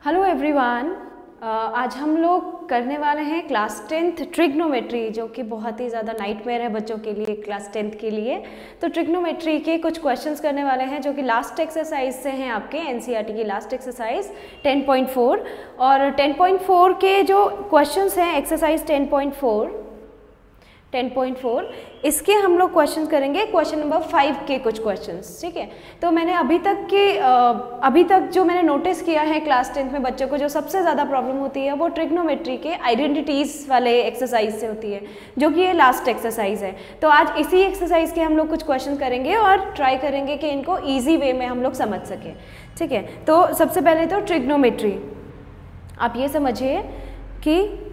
Hello everyone, आज हम लोग करने वाले हैं क्लास 10th ट्रिग्नोमेट्री, जो कि बहुत ही ज़्यादा नाइटमेयर है बच्चों के लिए क्लास 10th के लिए। तो ट्रिग्नोमेट्री के कुछ क्वेश्चंस करने वाले हैं जो कि लास्ट एक्सरसाइज से हैं, आपके एनसीईआरटी की लास्ट एक्सरसाइज 10.4। और 10.4 के जो क्वेश्चंस हैं एक्सरसाइज 10.4 इसके हम लोग क्वेश्चन करेंगे, क्वेश्चन नंबर 5 के कुछ क्वेश्चंस, ठीक है। तो मैंने अभी तक जो मैंने नोटिस किया है क्लास 10th में बच्चों को जो सबसे ज़्यादा प्रॉब्लम होती है वो ट्रिग्नोमेट्री के आइडेंटिटीज़ वाले एक्सरसाइज से होती है, जो कि ये लास्ट एक्सरसाइज है। तो आज इसी एक्सरसाइज के हम लोग कुछ क्वेश्चन करेंगे और ट्राई करेंगे कि इनको ईजी वे में हम लोग समझ सकें, ठीक है। तो सबसे पहले तो ट्रिग्नोमेट्री, आप ये समझिए कि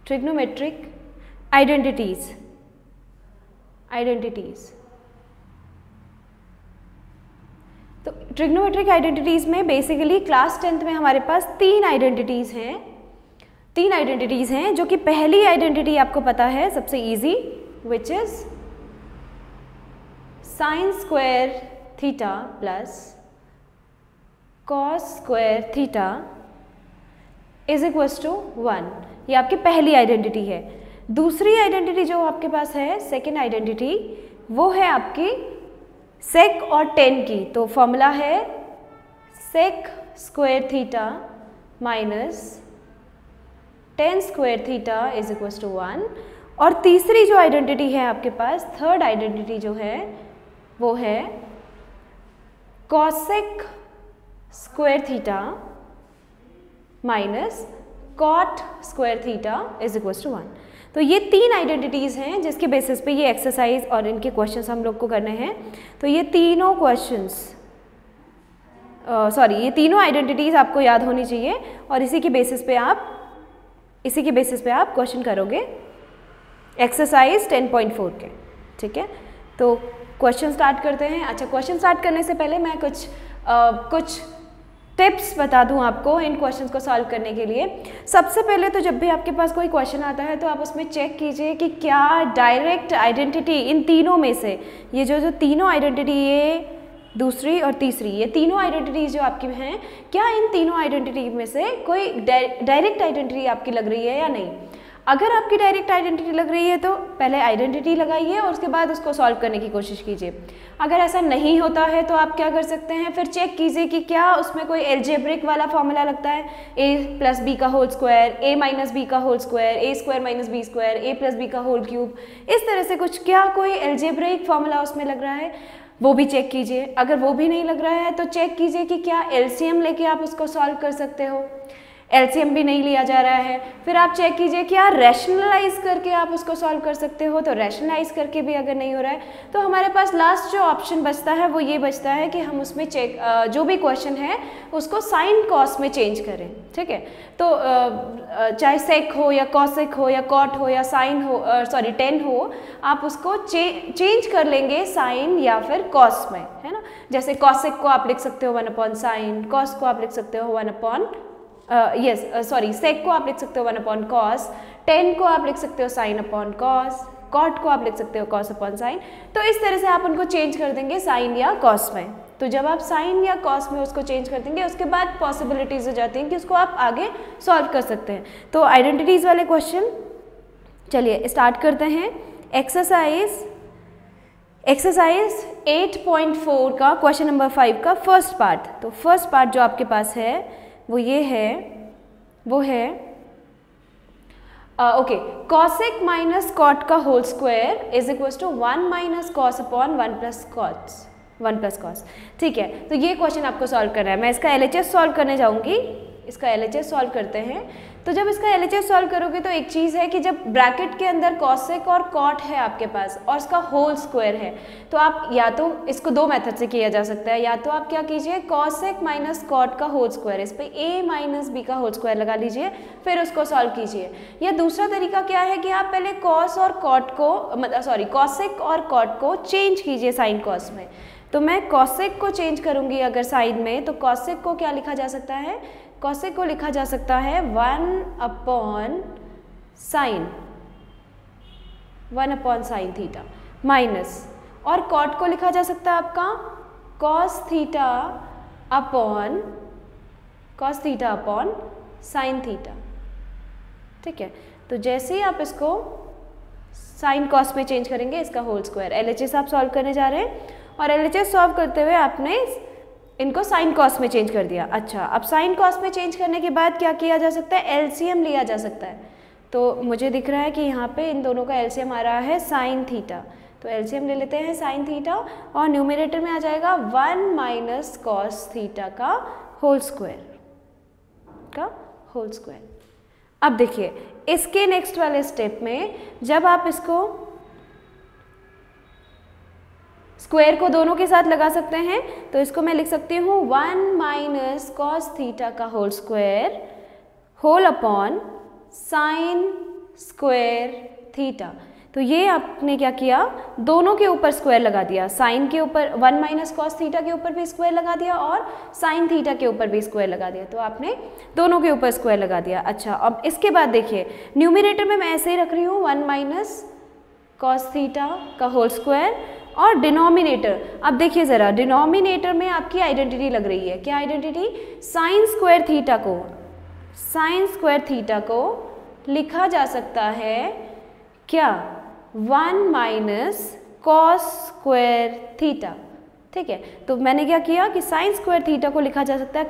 ट्रिग्नोमेट्रिक आइडेंटिटीज तो ट्रिग्नोमेट्रिक आइडेंटिटीज में बेसिकली क्लास 10th में हमारे पास तीन आइडेंटिटीज हैं, जो कि पहली आइडेंटिटी आपको पता है सबसे easy, which is sine square theta plus cos square theta is equals to 1। ये आपकी पहली आइडेंटिटी है। दूसरी आइडेंटिटी जो आपके पास है, सेकेंड आइडेंटिटी, वो है आपकी सेक और टेन की। तो फॉर्मूला है sec square theta minus tan square theta is equals to 1। और तीसरी जो आइडेंटिटी है आपके पास, थर्ड आइडेंटिटी जो है वो है cosec square theta minus cot square theta is equals to 1। तो ये तीन आइडेंटिटीज़ हैं जिसके बेसिस पे ये एक्सरसाइज और इनके क्वेश्चंस हम लोग को करने हैं। तो ये तीनों तीनों आइडेंटिटीज़ आपको याद होनी चाहिए और इसी के बेसिस पे आप क्वेश्चन करोगे एक्सरसाइज 10.4 के, ठीक है। तो क्वेश्चन स्टार्ट करते हैं। अच्छा, क्वेश्चन स्टार्ट करने से पहले मैं कुछ टिप्स बता दूं आपको इन क्वेश्चंस को सॉल्व करने के लिए। सबसे पहले तो जब भी आपके पास कोई क्वेश्चन आता है तो आप उसमें चेक कीजिए कि क्या डायरेक्ट आइडेंटिटी इन तीनों में से, ये जो तीनों आइडेंटिटी, ये दूसरी और तीसरी, ये तीनों आइडेंटिटीज जो आपकी हैं, क्या इन तीनों आइडेंटिटी में से कोई डायरेक्ट आइडेंटिटी आपकी लग रही है या नहीं। अगर आपकी डायरेक्ट आइडेंटिटी लग रही है तो पहले आइडेंटिटी लगाइए और उसके बाद उसको सॉल्व करने की कोशिश कीजिए। अगर ऐसा नहीं होता है तो आप क्या कर सकते हैं, फिर चेक कीजिए कि क्या उसमें कोई एल्जेब्रिक वाला फॉर्मूला लगता है, a प्लस बी का whole square, a minus B का whole square, a square minus B square, a plus B का होल क्यूब, इस तरह से कुछ, क्या कोई एल्जेब्रिक फॉर्मूला उसमें लग रहा है, वो भी चेक कीजिए। अगर वो भी नहीं लग रहा है तो चेक कीजिए कि क्या एलसीएम लेके आप उसको सॉल्व कर सकते हो। एलसीएम भी नहीं लिया जा रहा है, फिर आप चेक कीजिए क्या रैशनलाइज करके आप उसको सॉल्व कर सकते हो। तो रैशनलाइज करके भी अगर नहीं हो रहा है तो हमारे पास लास्ट जो ऑप्शन बचता है वो ये बचता है कि हम उसमें जो भी क्वेश्चन है उसको साइन कॉस में चेंज करें, ठीक है। तो चाहे सेक हो या कॉसेक हो या कॉट हो या साइन हो, टेन हो, आप उसको चेंज कर लेंगे साइन या फिर कॉस में, है ना। जैसे कॉसेक को आप लिख सकते हो 1/sin, कॉस को आप लिख सकते हो 1/, सेक को आप लिख सकते हो 1/cos, टेन को आप लिख सकते हो sin/cos, कॉट को आप लिख सकते हो cos/sin। तो इस तरह से आप उनको चेंज कर देंगे साइन या कॉस में। तो जब आप साइन या कॉस में उसको चेंज कर देंगे उसके बाद पॉसिबिलिटीज हो जाती हैं कि उसको आप आगे सॉल्व कर सकते हैं। तो आइडेंटिटीज वाले क्वेश्चन चलिए स्टार्ट करते हैं। एक्सरसाइज 8.4 का क्वेश्चन नंबर 5 का फर्स्ट पार्ट। तो फर्स्ट पार्ट जो आपके पास है वो ये है, वो है कॉसेक माइनस कॉट का whole square is equals to 1 minus cos upon 1 plus cos, ठीक है। तो ये क्वेश्चन आपको सॉल्व करना है। मैं इसका एलएचएस सॉल्व करने जाऊंगी, इसका एलएचएस सॉल्व करते हैं। तो जब इसका एलएचएस सॉल्व करोगे तो एक चीज़ है कि जब ब्रैकेट के अंदर कॉसेक और कॉट है आपके पास और उसका होल स्क्वायर है, तो आप या तो इसको दो मेथड से किया जा सकता है, या तो आप क्या कीजिए, कॉसेक माइनस कॉट का होल स्क्वायर, इस पर a माइनस बी का होल स्क्वायर लगा लीजिए, फिर उसको सॉल्व कीजिए। या दूसरा तरीका क्या है कि आप पहले कॉस और कॉट को, कॉसेक और कॉट को चेंज कीजिए साइन कॉस में। तो मैं कॉसेक को चेंज करूंगी अगर साइन में, तो कॉसेक को क्या लिखा जा सकता है, कॉसेक को लिखा जा सकता है 1/sin थीटा माइनस, और कॉट को लिखा जा सकता है आपका cos theta upon sine theta. ठीक है, तो जैसे ही आप इसको साइन कॉस में चेंज करेंगे, इसका होल स्क्वायर, LHS आप सॉल्व करने जा रहे हैं और LHS सॉल्व करते हुए आपने इनको साइन कॉस में चेंज कर दिया। अच्छा, अब साइन कॉस में चेंज करने के बाद क्या किया जा सकता है, LCM लिया जा सकता है। तो मुझे दिख रहा है कि यहाँ पे इन दोनों का LCM आ रहा है साइन थीटा, तो LCM ले लेते हैं साइन थीटा और न्यूमरेटर में आ जाएगा 1 माइनस कॉस थीटा का होल स्क्वायर अब देखिए इसके नेक्स्ट वाले स्टेप में जब आप इसको स्क्वायर को दोनों के साथ लगा सकते हैं, तो इसको मैं लिख सकती हूँ 1 माइनस कॉस थीटा का whole square whole upon sine square theta. तो ये आपने क्या किया, दोनों के ऊपर स्क्वायर लगा दिया, साइन के ऊपर 1 माइनस कॉस थीटा के ऊपर भी स्क्वायर लगा दिया और साइन थीटा के ऊपर भी स्क्वायर लगा दिया, तो आपने दोनों के ऊपर स्क्वायर लगा दिया। अच्छा, अब इसके बाद देखिए न्यूमरेटर में मैं ऐसे ही रख रही हूँ 1 माइनस कॉस थीटा का होल स्क्वायर और डिनोमिनेटर, अब देखिए ज़रा डिनोमिनेटर में आपकी आइडेंटिटी लग रही है, क्या आइडेंटिटी, साइन स्क्वायर थीटा को लिखा जा सकता है क्या, 1 माइनस कॉस स्क्वायर थीटा। ठीक है, तो मैंने क्या किया कि साइन स्क्वायर थीटा को लिखा जा सकता है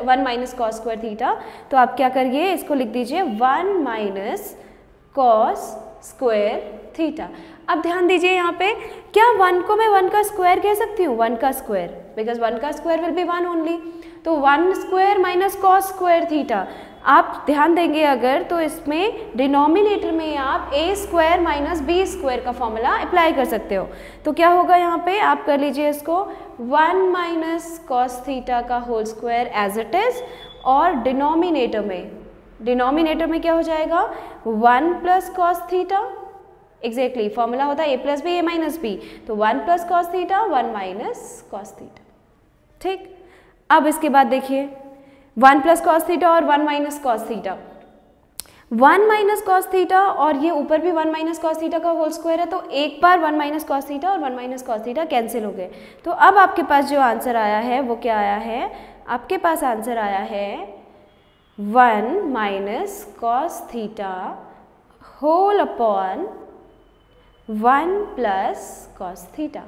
1 माइनस कॉस स्क्वायर थीटा, तो आप क्या करिए इसको लिख दीजिए 1 माइनस कॉस स्क्वायर थीटा। अब ध्यान दीजिए यहाँ पे, क्या 1 को मैं 1 का स्क्वायर कह सकती हूँ, 1 का स्क्वायर, बिकॉज 1 का स्क्वायर विल बी 1 ओनली, तो 1 square minus cos square theta. आप ध्यान देंगे अगर तो इसमें डिनोमिनेटर में आप a square minus b square का फॉर्मूला अप्लाई कर सकते हो, तो क्या होगा यहाँ पे, आप कर लीजिए इसको 1 माइनस कॉस थीटा का whole square as it is, और डिनोमिनेटर में क्या हो जाएगा 1 plus cos theta, exactly formula होता है a plus B a minus B, तो 1 plus cos theta 1 minus cos theta. ठीक, अब इसके बाद देखिए 1 प्लस कॉस थीटा और 1 minus cos theta, 1 minus cos theta और ये ऊपर भी 1 माइनस कॉस थीटा का होल स्क्वायर है, तो एक बार 1 माइनस कॉस थीटा और 1 माइनस कॉस थीटा कैंसिल हो गए, तो अब आपके पास जो आंसर आया है वो क्या आया है, आपके पास आंसर आया है 1 minus cos theta whole upon 1 plus cos theta.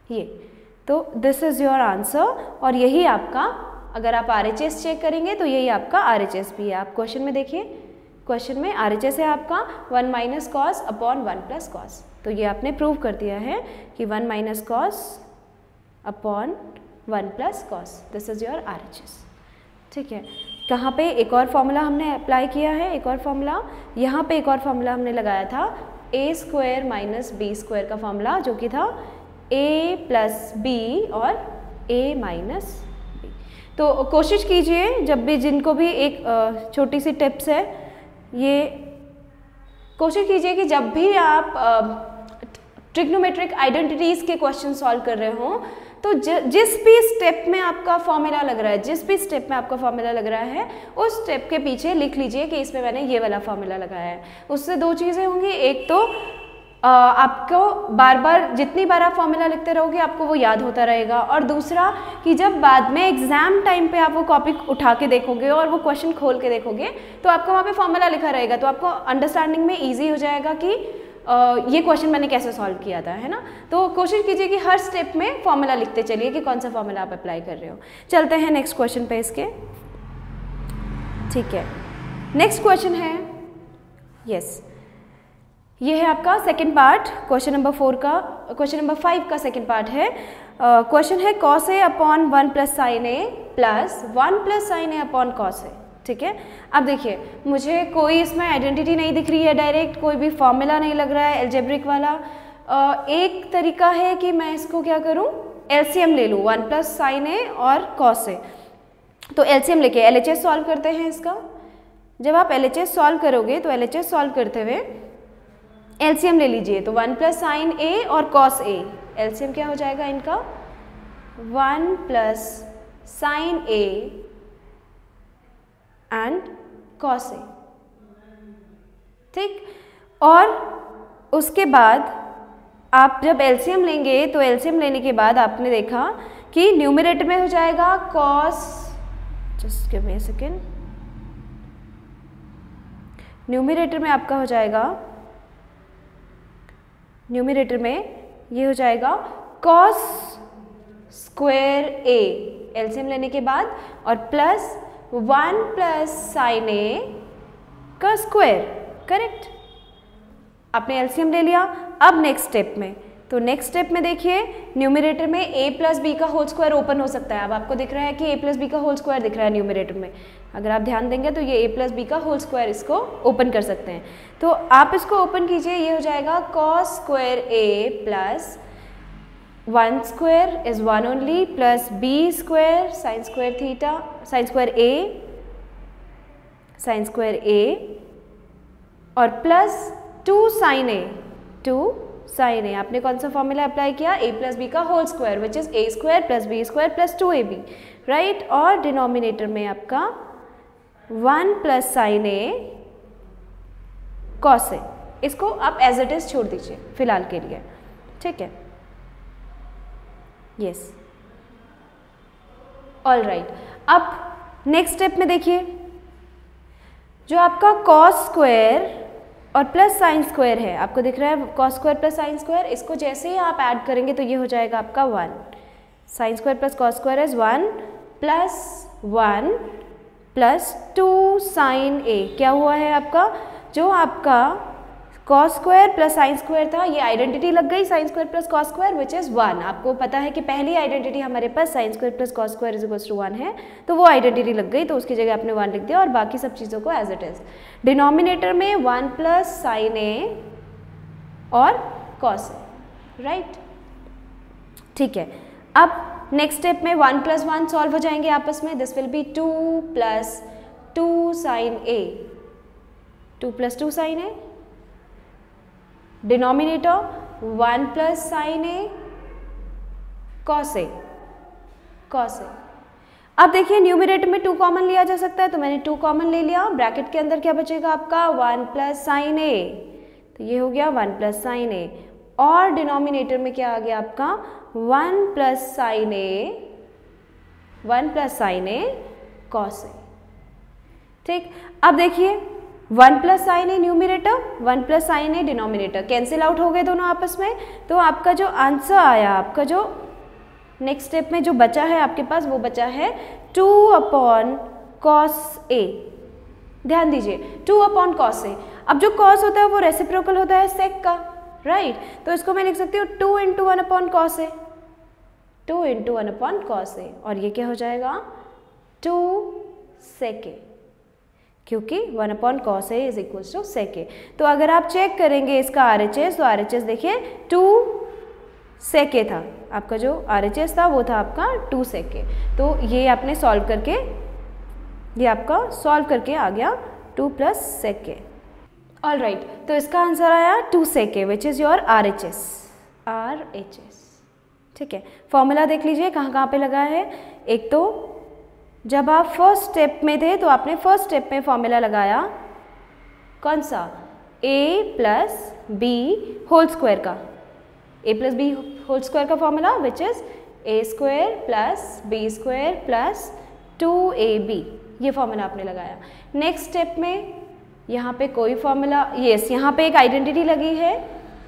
ये तो दिस इज योर आंसर, और यही आपका, अगर आप RHS चेक करेंगे तो यही आपका RHS भी है। आप क्वेश्चन में देखिए, क्वेश्चन में RHS है आपका 1 minus cos upon 1 plus cos, तो ये आपने प्रूव कर दिया है कि 1 minus cos upon 1 plus cos, this is your RHS। ठीक है, कहाँ पे एक और फॉर्मूला हमने अप्लाई किया है, एक और फॉर्मूला, यहाँ पे एक और फॉर्मूला हमने लगाया था a square minus b square का फॉर्मूला, जो कि था a प्लस बी और a माइनस बी। तो कोशिश कीजिए जब भी, जिनको भी एक छोटी सी टिप्स है, ये कोशिश कीजिए कि जब भी आप ट्रिग्नोमेट्रिक आइडेंटिटीज़ के क्वेश्चन सॉल्व कर रहे हों, तो जिस भी स्टेप में आपका फॉर्मूला लग रहा है, उस स्टेप के पीछे लिख लीजिए कि इसमें मैंने ये वाला फॉर्मूला लगाया है। उससे दो चीज़ें होंगी, एक तो आपको बार बार, जितनी बार आप फॉर्मूला लिखते रहोगे आपको वो याद होता रहेगा, और दूसरा कि जब बाद में एग्जाम टाइम पे आप वो कॉपी उठा के देखोगे और वो क्वेश्चन खोल के देखोगे, तो आपको वहाँ पे फॉर्मूला लिखा रहेगा, तो आपको अंडरस्टैंडिंग में ईजी हो जाएगा कि ये क्वेश्चन मैंने कैसे सॉल्व किया था, है ना। तो कोशिश कीजिए कि हर स्टेप में फॉर्मूला लिखते चलिए कि कौन सा फॉर्मूला आप अप्लाई कर रहे हो। चलते हैं नेक्स्ट क्वेश्चन पे इसके। ठीक है, नेक्स्ट क्वेश्चन है, यस, ये है आपका सेकंड पार्ट, क्वेश्चन नंबर 5 का सेकंड पार्ट है। क्वेश्चन है cos a upon 1 plus sine A plus 1 plus sine A upon cos A. ठीक है, अब देखिए मुझे कोई इसमें आइडेंटिटी नहीं दिख रही है, डायरेक्ट कोई भी फॉर्मूला नहीं लग रहा है एल्जेब्रिक वाला। एक तरीका है कि मैं इसको क्या करूं, एलसीएम ले लूं, 1 प्लस साइन ए और कॉस ए। तो एलसीएम लेके एलएचएस सॉल्व करते हैं इसका। जब आप एलएचएस सॉल्व करोगे तो एलएचएस सॉल्व करते हुए एलसीएम ले लीजिए, तो 1 प्लस साइन ए और कॉस ए, एलसीएम क्या हो जाएगा इनका, 1 plus sine A and cos A. ठीक, और उसके बाद आप जब एलसीएम लेंगे तो एलसीएम लेने के बाद आपने देखा कि न्यूमरेटर में हो जाएगा cos, just give me a second, numerator में आपका हो जाएगा, न्यूमरेटर में ये हो जाएगा कॉस स्क्वायर ए एलसीएम लेने के बाद, और प्लस 1 प्लस साइन ए का स्क्वायर, करेक्ट। आपने एलसीएम ले लिया। अब नेक्स्ट स्टेप में, तो नेक्स्ट स्टेप में देखिए न्यूमरेटर में a प्लस बी का होल स्क्वायर ओपन हो सकता है। अब आपको दिख रहा है कि a प्लस बी का होल स्क्वायर दिख रहा है न्यूमरेटर में, अगर आप ध्यान देंगे तो ये a प्लस बी का होल स्क्वायर इसको ओपन कर सकते हैं। तो आप इसको ओपन कीजिए, ये हो जाएगा cos square a plus 1 square is 1 only plus b square sine square theta, sine square a और plus 2 sine A, 2 sine A. आपने कौन सा फॉर्मूला अप्लाई किया, a प्लस बी का whole square which is a square plus B square plus 2ab, right. और denominator में आपका 1 plus sine A cos A, इसको आप एज इट इज छोड़ दीजिए फिलहाल के लिए, ठीक है, यस, ऑल राइट। अब नेक्स्ट स्टेप में देखिए, जो आपका कॉस स्क्वायर और प्लस साइन स्क्वायर है, आपको दिख रहा है cos square plus sine square, इसको जैसे ही आप ऐड करेंगे तो ये हो जाएगा आपका 1, sine square plus cos square is 1 plus 1 plus 2 sine A. क्या हुआ है आपका, जो आपका cos square plus sine square था, ये आइडेंटिटी लग गई sine square plus cos square which is 1। आपको पता है कि पहली आइडेंटिटी हमारे पास sine square plus cos square is equals to 1 है, तो वो आइडेंटिटी लग गई, तो उसकी जगह आपने 1 लिख दिया और बाकी सब चीज़ों को एज इट इज़। डिनोमिनेटर में 1 प्लस साइन ए और कॉस ए, राइट, ठीक है। अब नेक्स्ट स्टेप में 1 प्लस 1 सॉल्व हो जाएंगे आपस में, this will be 2 plus 2 sine A, 2 plus 2 sine A, denominator 1 plus sine A cos A, cos A. अब देखिए न्यूमरेटर में 2 कॉमन लिया जा सकता है, तो मैंने 2 कॉमन ले लिया, ब्रैकेट के अंदर क्या बचेगा आपका 1 प्लस साइन ए, तो ये हो गया 1 प्लस साइन ए, और डिनोमिनेटर में क्या आ गया आपका 1 plus sine A, 1 plus sine A cos A, ठीक। अब देखिए 1 plus sine A numerator, 1 plus sine A denominator, cancel out हो गए दोनों आपस में, तो आपका जो आंसर आया, आपका जो नेक्स्ट स्टेप में जो बचा है आपके पास, वो बचा है 2 अपॉन कॉस ए। ध्यान दीजिए 2 अपॉन कॉस ए। अब जो कॉस होता है वो रेसिप्रोकल होता है सेक का, राइट, तो इसको मैं लिख सकती हूँ 2 इंटू 1 अपॉन कॉस ए, 2 इंटू 1 अपॉन कॉस ए, और ये क्या हो जाएगा 2 सेक ए, क्योंकि 1 upon cos A is equals to sec A. तो अगर आप चेक करेंगे इसका RHS, तो RHS देखिए 2 सेक ए था, आपका जो RHS था वो था आपका 2 सेक ए। तो ये आपने सॉल्व करके, ये आपका सॉल्व करके आ गया 2 प्लस सेक ए, ऑल राइट। तो इसका आंसर आया 2 सेक ए विच इज़ योर RHS, ठीक है। फॉर्मूला देख लीजिए कहाँ कहाँ पे लगा है। एक तो जब आप फर्स्ट स्टेप में थे तो आपने फर्स्ट स्टेप में फॉर्मूला लगाया कौन सा, a plus B whole square का, a plus B whole square का formula which is a square plus B square plus 2ab, ये फॉर्मूला आपने लगाया। नेक्स्ट स्टेप में यहाँ पे कोई फॉर्मूला, यस, यहाँ पे एक आइडेंटिटी लगी है,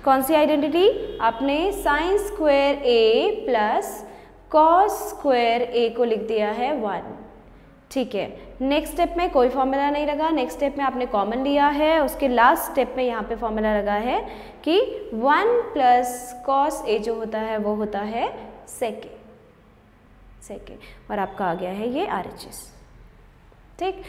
कौन सी आइडेंटिटी, आपने sign square a plus cos square a को लिख दिया है 1, ठीक है। नेक्स्ट स्टेप में कोई फॉर्मूला नहीं लगा, नेक्स्ट स्टेप में आपने कॉमन लिया है, उसके लास्ट स्टेप में यहाँ पे फॉर्मूला लगा है कि 1 प्लस कॉस ए जो होता है वो होता है सेक ए, और आपका आ गया है ये RHS, ठीक।